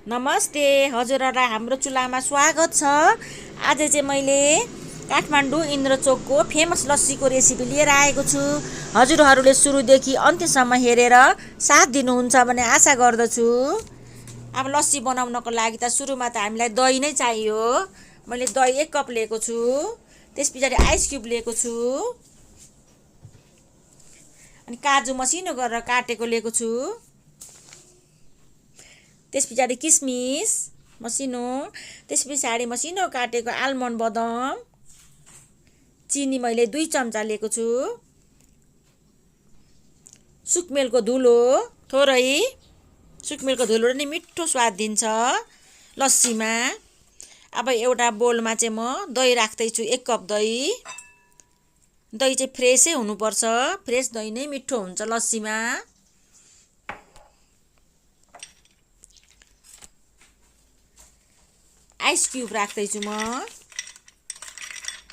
नमस्ते, हजुरहरूलाई हाम्रो चुल्हामा स्वागत छ। आज चाहिँ मैले काठमाडौँ इन्द्र चौकको फेमस लस्सीको रेसिपी लिएर आएको छु। हजुरहरूले सुरुदेखि अन्त्यसम्म हेरेर साथ दिनुहुन्छ भन्ने आशा गर्दछु। अब लस्सी बनाउनको लागि त सुरुमा त हामीलाई दही नै चाहियो। मैले दही 1 कप लिएको छु। त्यस पछाडि आइस क्युब लिएको छु। अनि काजु मसिनो गरेर काटेको लिएको छु। त्यस पछाडि किसमिस मसिनो, त्यस पछाडि मसिनो काटेको आलमन्ड बदाम, चिनी मैले 2 चम्चा लिएको छु। सुकमेलको धुलो थोरै, सुकमेलको धुलोले नि मिठो स्वाद दिन्छ लस्सीमा। अब एउटा बोलमा चाहिँ म दही राख्दैछु, 1 कप दही। दही चाहिँ फ्रेसै हुनुपर्छ, फ्रेस दही नै मिठो हुन्छ लस्सीमा। आइस क्युब राख्दैछु म।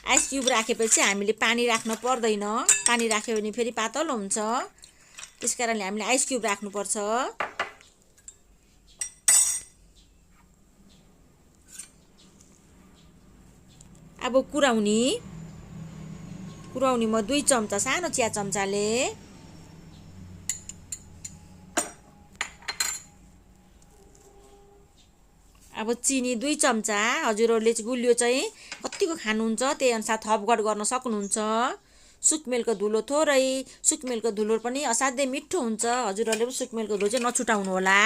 आइस क्युब राखेपछि हामीले पानी राख्न पर्दैन, पानी राख्यो भने फेरि पातलो हुन्छ। त्यसकारणले हामीले आइस क्युब राख्नुपर्छ। अब कुराउनी म 2 चम्चा सानो चिया चम्चाले। अब चिनी 2 चम्चा, हजुरहरूले चाहिँ गुलियो चाहिँ कतिको खानुहुन्छ त्यही अनुसार थपघट गर्न सक्नुहुन्छ। सुकमेलको धुलो थोरै, सुकमेलको धुलो पनि असाध्यै मिठो हुन्छ। हजुरहरूले पनि सुकमेलको धुलो चाहिँ नछुटाउनु होला।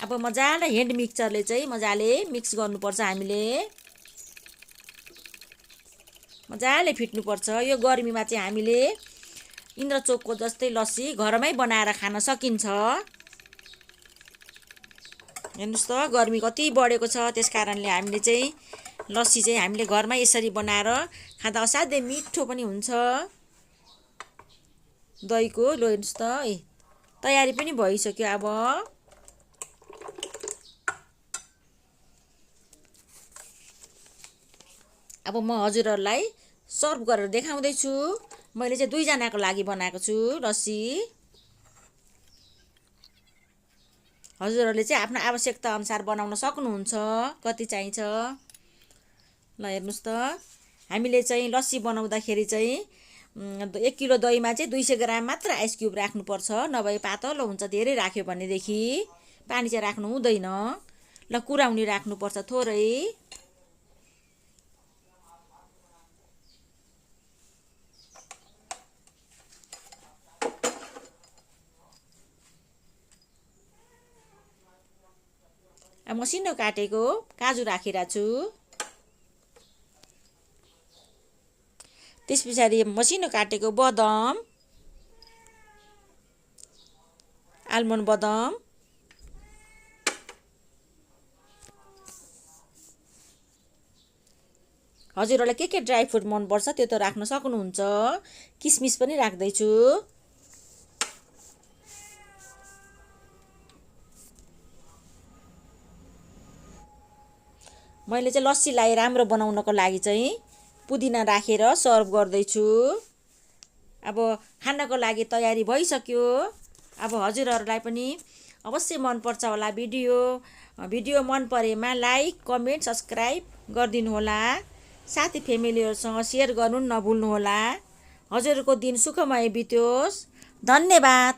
अब मजाले ह्यान्ड मिक्सरले चाहिँ मजाले मिक्स गर्नुपर्छ। हामीले मजाले फिट्नुपर्छ। यो गर्मीमा चाहिँ हामीले इन्द्र चौकको जस्तै लस्सी घरमै बनाएर खान सकिन्छ। हेर्नुहोस् त गर्मी कति बढेको छ, त्यस कारणले हामीले चाहिँ लस्सी चाहिँ हामीले घरमै यसरी बनाएर खाँदा असाध्यै मिठो पनि हुन्छ। दहीको लो हेर्नुहोस् त, तयारी पनि भइसक्यो। अब म हजुरहरूलाई सर्भ गरेर देखाउँदैछु। मैले चाहिँ 2 जनाको लागि बनाएको छु लस्सी। हजुरहरूले चाहिँ आफ्नो आवश्यकता अनुसार बनाउन सक्नुहुन्छ, कति चाहिन्छ। ल हेर्नुहोस् त, हामीले चाहिँ लस्सी बनाउँदाखेरि चाहिँ 1 किलो दहीमा चाहिँ 200 ग्राम मात्र आइस क्युब राख्नुपर्छ, नभए पातलो हुन्छ। धेरै राख्यो भनेदेखि पानी चाहिँ राख्नु हुँदैन। ल कुराउनी राख्नुपर्छ थोरै। मसिनो काटेको काजु राखिरहेको छु। त्यस पछाडि मसिनो काटेको बदाम, आलमन्ड बदाम, हजुरहरूलाई के ड्राई फ्रुट मनपर्छ त्यो त राख्न सक्नुहुन्छ। किसमिस पनि राख्दैछु। मैले चाहिँ लस्सीलाई राम्रो बनाउनको लागि चाहिँ पुदिना राखेर सर्भ गर्दैछु। अब खानको लागि तयारी भइसक्यो। अब हजुरहरूलाई पनि अवश्य मनपर्छ होला भिडियो मन परेमा लाइक, कमेन्ट, सब्सक्राइब गरिदिनु होला। साथी फ्यामिलीहरूसँग सेयर गर्नु नभुल्नु होला। हजुरको दिन सुखमय बित्योस्। धन्यवाद।